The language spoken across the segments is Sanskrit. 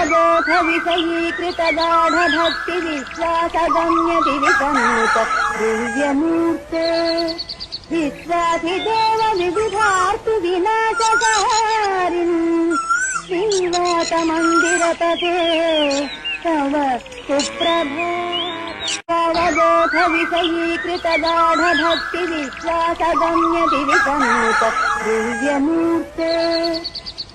अवबोध विषयीकृत गाढ भक्ति विश्वास गम्य दिविसन्नुत दिव्यमूर्ते विश्वाधिदेव विविधार्तु विनाशकारिन् श्रीवात मन्दिरपते तव सुप्रभात अवबोध विषयीकृत गाढ भक्ति विश्वास गम्य दिविसन्नुत दिव्यमूर्ते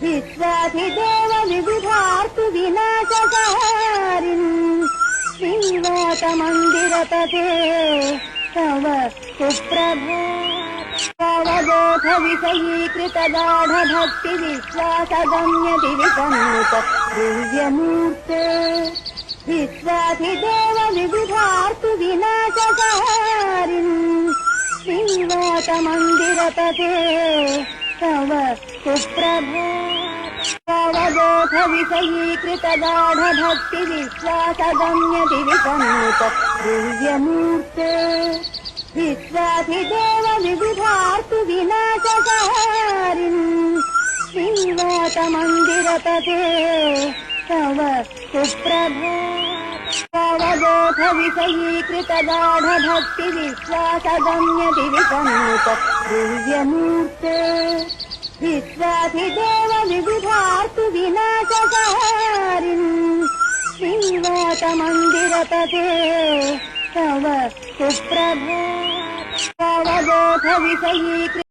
विश्वाधिदेव विविधार्तु विनाशकारिन् श्रीवात मन्दिरपते तव सुप्रभात अवबोध विषयीकृत गाढ भक्ति विश्वास गम्य दिविसन्नुत दिव्यमूर्ते विश्वाधिदेव विविधार्तु विनाशकारिन् श्रीवात मन्दिरपते तव सुप्रभात अवबोध विषयीकृत गाढ भक्ति विश्वास गम्य दिविसन्नुत दिव्यमूर्ते विश्वाधिदेव विविधार्तु विनाशकारिन् श्रीवात मन्दिरपते तव सुप्रभात अवबोध विषयीकृत गाढ भक्ति विश्वास गम्य दिविसन्नुत दिव्यमूर्ते विश्वाधिदेव विविधार्तु विनाशकारिन् श्रीवात मन्दिरपते तव सुप्रभात अवबोध विषयीकृत